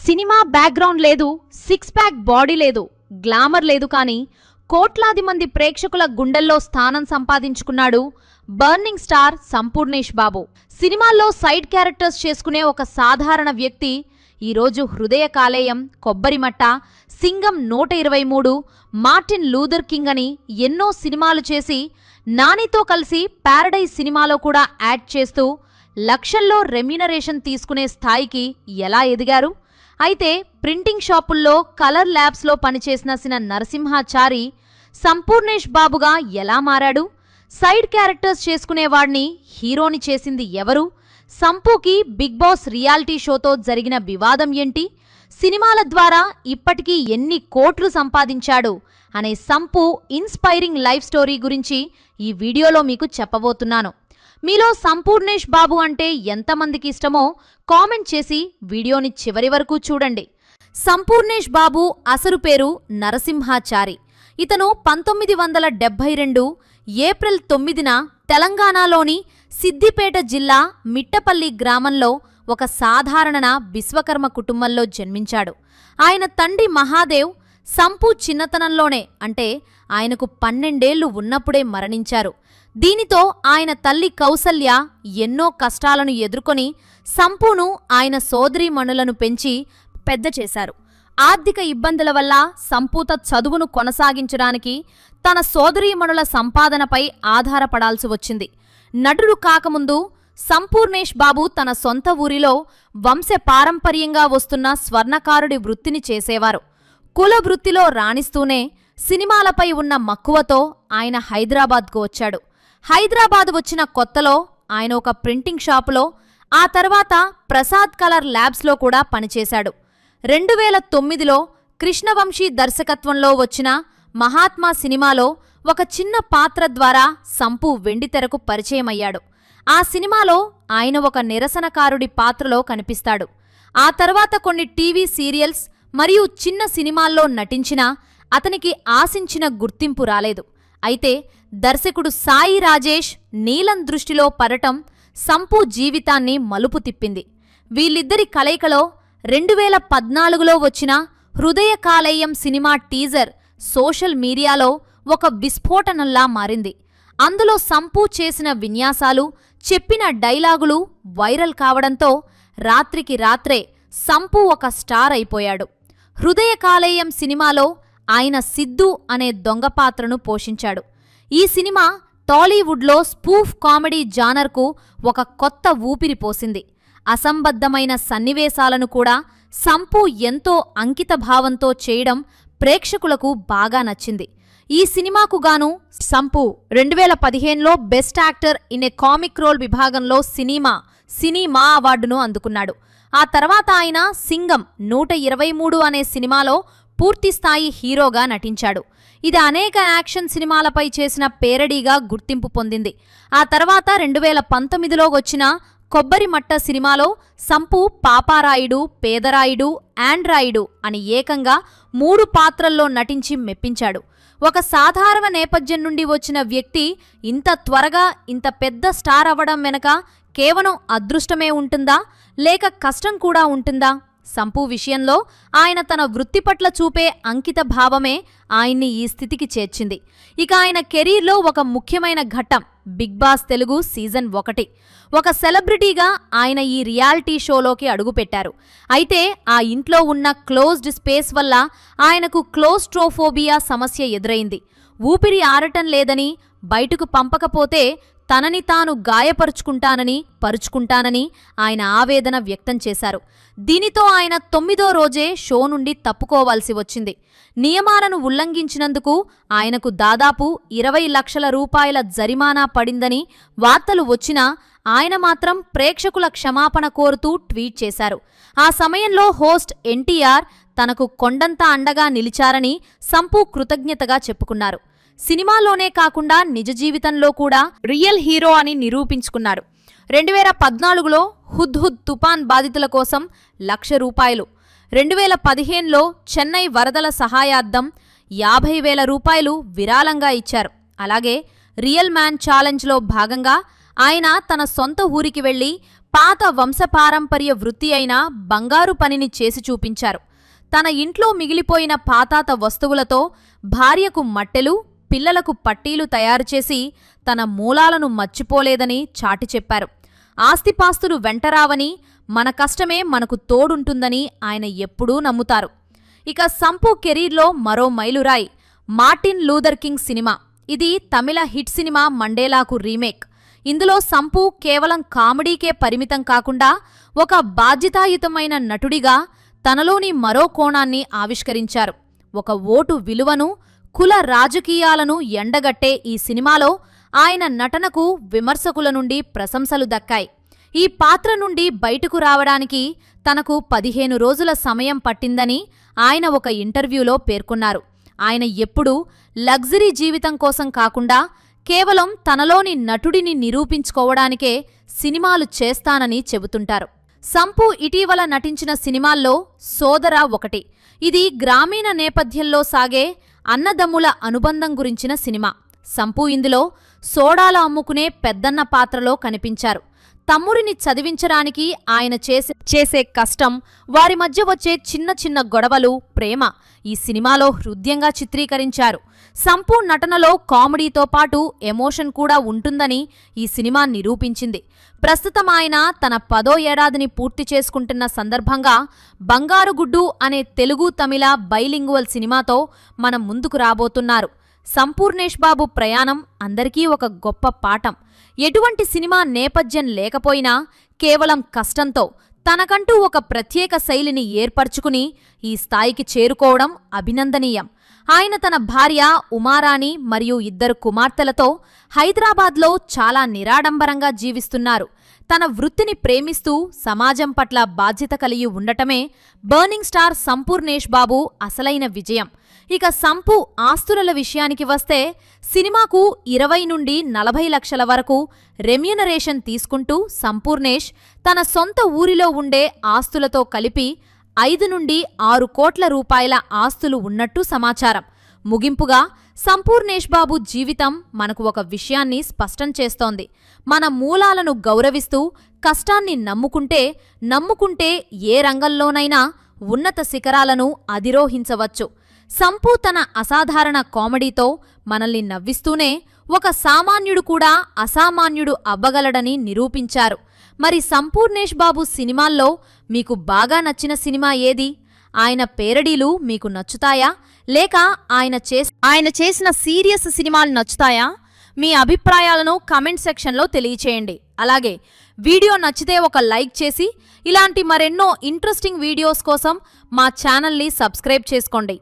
Cinema background లేదు, six pack body లేదు, glamour లేదు, కానీ కోట్లాది మంది ప్రేక్షకుల గుండెల్లో స్థానం సంపాదించుకున్నాడు బర్నింగ్ స్టార్ సంపూర్ణేష్ బాబు. సినిమాల్లో సైడ్ క్యారెక్టర్స్ చేసుకునే ఒక సాధారణ వ్యక్తి ఈరోజు Hrudaya Kaleyam, Kobbarimatta, Singam 123, Martin Luther King అని ఎన్నో సినిమాలు చేసి నానితో కలిసి ప్యారడైజ్ సినిమాలో కూడా యాడ్ చేస్తూ లక్షల్లో రెమ్యునరేషన్ తీసుకునే స్థాయికి ఎలా ఎదిగారు? అయితే ప్రింటింగ్ షాపుల్లో, కలర్ ల్యాబ్స్లో పనిచేసిన నరసింహాచారి సంపూర్ణేష్ బాబుగా ఎలా మారాడు? సైడ్ క్యారెక్టర్స్ చేసుకునేవాడిని హీరోని చేసింది ఎవరు? సంపూకి బిగ్ బాస్ రియాలిటీ షోతో జరిగిన వివాదం ఏంటి? సినిమాల ద్వారా ఇప్పటికీ ఎన్ని కోట్లు సంపాదించాడు అనే సంపూ ఇన్స్పైరింగ్ లైఫ్ స్టోరీ గురించి ఈ వీడియోలో మీకు చెప్పబోతున్నాను. మీలో సంపూర్ణేష్ బాబు అంటే ఎంతమందికి ఇష్టమో కామెంట్ చేసి వీడియోని చివరి వరకు చూడండి. సంపూర్ణేష్ బాబు అసలు పేరు నరసింహాచారి. ఇతను 1972 ఏప్రిల్ 9న తెలంగాణలోని సిద్దిపేట జిల్లా మిట్టపల్లి గ్రామంలో ఒక సాధారణ విశ్వకర్మ కుటుంబంలో జన్మించాడు. ఆయన తండ్రి మహాదేవ్ సంపూ చిన్నతనంలోనే, అంటే ఆయనకు 12 ఏళ్లు ఉన్నప్పుడే మరణించారు. దీనితో ఆయన తల్లి కౌసల్య ఎన్నో కష్టాలను ఎదుర్కొని సంపూను ఆయన సోదరీమణులను పెంచి పెద్ద చేశారు. ఆర్థిక ఇబ్బందుల వల్ల సంపూత చదువును కొనసాగించడానికి తన సోదరీమణుల సంపాదనపై ఆధారపడాల్సి వచ్చింది. నటుడు కాకముందు సంపూర్ణేష్ బాబు తన సొంత ఊరిలో వంశపారంపర్యంగా వస్తున్న స్వర్ణకారుడి వృత్తిని చేసేవారు. కుల వృత్తిలో రాణిస్తూనే సినిమాలపై ఉన్న మక్కువతో ఆయన హైదరాబాద్కు వచ్చాడు. హైదరాబాద్ వచ్చిన కొత్తలో ఆయన ఒక ప్రింటింగ్ షాపులో, ఆ తర్వాత ప్రసాద్ కలర్ ల్యాబ్స్లో కూడా పనిచేశాడు. 2009లో కృష్ణవంశీ దర్శకత్వంలో వచ్చిన మహాత్మా సినిమాలో ఒక చిన్న పాత్ర ద్వారా సంపూ వెండితెరకు పరిచయమయ్యాడు. ఆ సినిమాలో ఆయన ఒక నిరసనకారుడి పాత్రలో కనిపిస్తాడు. ఆ తర్వాత కొన్ని టీవీ సీరియల్స్ మరియు చిన్న సినిమాల్లో నటించినా అతనికి ఆశించిన గుర్తింపు రాలేదు. అయితే దర్శకుడు సాయి రాజేష్ నీలం దృష్టిలో పడటం సంపూ జీవితాన్ని మలుపు తిప్పింది. వీళ్ళిద్దరి కలయికలో 2014లో వచ్చిన హృదయ కాలేయం సినిమా టీజర్ సోషల్ మీడియాలో ఒక విస్ఫోటనంలా మారింది. అందులో సంపూ చేసిన విన్యాసాలు, చెప్పిన డైలాగులు వైరల్ కావడంతో రాత్రికి రాత్రే సంపూ ఒక స్టార్ అయిపోయాడు. హృదయ కాలేయం సినిమాలో ఆయన సిద్ధు అనే దొంగ పాత్రను పోషించాడు. ఈ సినిమా టాలీవుడ్లో స్పూఫ్ కామెడీ జానర్కు ఒక కొత్త ఊపిరి పోసింది. అసంబద్ధమైన సన్నివేశాలను కూడా సంపూ ఎంతో అంకితభావంతో చేయడం ప్రేక్షకులకు బాగా నచ్చింది. ఈ సినిమాకు గాను సంపూ 2015లో best actor in a comic role విభాగంలో సినిమా అవార్డును అందుకున్నాడు. ఆ తర్వాత ఆయన సింగం 123 అనే సినిమాలో పూర్తిస్థాయి హీరోగా నటించాడు. ఇది అనేక యాక్షన్ సినిమాలపై చేసిన పేరడీగా గుర్తింపు పొందింది. ఆ తర్వాత 2019లో వచ్చిన కొబ్బరిమట్ట సినిమాలో సంపూ పాపారాయుడు, పేదరాయుడు, ఆండ్రాయుడు అని ఏకంగా 3 పాత్రల్లో నటించి మెప్పించాడు. ఒక సాధారణ నేపథ్యం నుండి వచ్చిన వ్యక్తి ఇంత త్వరగా ఇంత పెద్ద స్టార్ అవ్వడం వెనక కేవలం అదృష్టమే ఉంటుందా, లేక కష్టం కూడా ఉంటుందా? సంపూ విషయంలో ఆయన తన వృత్తి పట్ల చూపే అంకిత భావమే ఆయన్ని ఈ స్థితికి చేర్చింది. ఇక ఆయన కెరీర్లో ఒక ముఖ్యమైన ఘట్టం బిగ్ బాస్ తెలుగు సీజన్ 1. ఒక సెలబ్రిటీగా ఆయన ఈ రియాలిటీ షోలోకి అడుగుపెట్టారు. అయితే ఆ ఇంట్లో ఉన్న క్లోజ్డ్ స్పేస్ వల్ల ఆయనకు క్లోస్ట్రోఫోబియా సమస్య ఎదురైంది. ఊపిరి ఆడటం లేదని, బయటకు పంపకపోతే తనని తాను పరుచుకుంటానని ఆయన ఆవేదన వ్యక్తం చేశారు. దీనితో ఆయన 9వ రోజే షో నుండి తప్పుకోవాల్సి వచ్చింది. నియమాలను ఉల్లంఘించినందుకు ఆయనకు దాదాపు 20 లక్షల రూపాయల జరిమానా పడిందని వార్తలు వచ్చినా ఆయన మాత్రం ప్రేక్షకుల క్షమాపణ కోరుతూ ట్వీట్ చేశారు. ఆ సమయంలో హోస్ట్ ఎన్టీఆర్ తనకు కొండంత అండగా నిలిచారని సంపూ కృతజ్ఞతగా చెప్పుకున్నారు. సినిమాలోనే కాకుండా నిజ జీవితంలో కూడా రియల్ హీరో అని నిరూపించుకున్నారు. 2014లో హుద్హుద్ తుపాన్ బాధితుల కోసం ₹1,00,000, 2015లో చెన్నై వరదల సహాయార్థం ₹50,000 విరాళంగా ఇచ్చారు. అలాగే రియల్ మ్యాన్ ఛాలెంజ్లో భాగంగా ఆయన తన సొంత ఊరికి వెళ్లి పాత వంశపారంపర్య వృత్తి అయిన బంగారు పనిని చేసి చూపించారు. తన ఇంట్లో మిగిలిపోయిన పాతాత వస్తువులతో భార్యకు మట్టెలు, పిల్లలకు పట్టీలు తయారుచేసి తన మూలాలను మర్చిపోలేదని చాటి చెప్పారు. ఆస్తిపాస్తులు వెంటరావని, మన కష్టమే మనకు తోడుంటుందని ఆయన ఎప్పుడూ నమ్ముతారు. ఇక సంపు కెరీర్లో మరో మైలురాయి మార్టిన్ లూథర్ కింగ్ సినిమా. ఇది తమిళ హిట్ సినిమా మండేలాకు రీమేక్. ఇందులో సంపు కేవలం కామెడీకే పరిమితం కాకుండా ఒక బాధ్యతాయుతమైన నటుడిగా తనలోని మరో కోణాన్ని ఆవిష్కరించారు. ఒక ఓటు విలువను, కుల రాజకీయాలను ఎండగట్టే ఈ సినిమాలో ఆయన నటనకు విమర్శకుల నుండి ప్రశంసలు దక్కాయి. ఈ పాత్ర నుండి బయటకు రావడానికి తనకు 15 రోజుల సమయం పట్టిందని ఆయన ఒక ఇంటర్వ్యూలో పేర్కొన్నారు. ఆయన ఎప్పుడూ లగ్జరీ జీవితం కోసం కాకుండా కేవలం తనలోని నటుడిని నిరూపించుకోవడానికే సినిమాలు చేస్తానని చెబుతుంటారు. సంపు ఇటీవల నటించిన సినిమాల్లో సోదర ఒకటి. ఇది గ్రామీణ నేపథ్యంలో సాగే అన్నదమ్ముల అనుబంధం గురించిన సినిమా. సంపు ఇందులో సోడాలు అమ్ముకునే పెద్దన్న పాత్రలో కనిపించారు. తమ్ముడిని చదివించడానికి ఆయన చేసే కష్టం, వారి మధ్య వచ్చే చిన్న చిన్న గొడవలు, ప్రేమ ఈ సినిమాలో హృద్యంగా చిత్రీకరించారు. సంపు నటనలో కామెడీతో పాటు ఎమోషన్ కూడా ఉంటుందని ఈ సినిమా నిరూపించింది. ప్రస్తుతం ఆయన తన 10వ ఏడాదిని పూర్తి చేసుకుంటున్న సందర్భంగా బంగారుగుడ్డు అనే తెలుగు తమిళ బైలింగువల్ సినిమాతో మనం ముందుకు రాబోతున్నారు. సంపూర్ణేష్ బాబు ప్రయాణం అందరికీ ఒక గొప్ప పాఠం. ఎటువంటి సినిమా నేపథ్యం లేకపోయినా కేవలం కష్టంతో తనకంటూ ఒక ప్రత్యేక శైలిని ఏర్పరచుకుని ఈ స్థాయికి చేరుకోవడం అభినందనీయం. ఆయన తన భార్య ఉమారాణి మరియు 2 కుమార్తెలతో హైదరాబాద్లో చాలా నిరాడంబరంగా జీవిస్తున్నారు. తన వృత్తిని ప్రేమిస్తూ సమాజం పట్ల బాధ్యత కలిగి ఉండటమే బర్నింగ్ స్టార్ సంపూర్ణేష్ బాబు అసలైన విజయం. ఇక సంపు ఆస్తుల విషయానికి వస్తే సినిమాకు 20 నుండి 40 లక్షల వరకు రెమ్యూనరేషన్ తీసుకుంటూ సంపూర్ణేష్ తన సొంత ఊరిలో ఉండే ఆస్తులతో కలిపి 5 నుండి 6 కోట్ల రూపాయల ఆస్తులు ఉన్నట్టు సమాచారం. ముగింపుగా సంపూర్ణేష్ బాబు జీవితం మనకు ఒక విషయాన్ని స్పష్టం చేస్తోంది. మన మూలాలను గౌరవిస్తూ కష్టాన్ని నమ్ముకుంటే ఏ రంగంలోనైనా ఉన్నత శిఖరాలను అధిరోహించవచ్చు. సంపు తన అసాధారణ కామెడీతో మనల్ని నవ్విస్తూనే ఒక సామాన్యుడు కూడా అసామాన్యుడు అవ్వగలడని నిరూపించారు. మరి సంపూర్ణేష్ బాబు సినిమాల్లో మీకు బాగా నచ్చిన సినిమా ఏది? ఆయన పేరడీలు మీకు నచ్చుతాయా, లేక ఆయన చేసిన సీరియస్ సినిమాలు నచ్చుతాయా? మీ అభిప్రాయాలను కామెంట్ సెక్షన్లో తెలియచేయండి. అలాగే వీడియో నచ్చితే ఒక లైక్ చేసి ఇలాంటి మరెన్నో ఇంట్రెస్టింగ్ వీడియోస్ కోసం మా ఛానల్ని సబ్స్క్రైబ్ చేసుకోండి.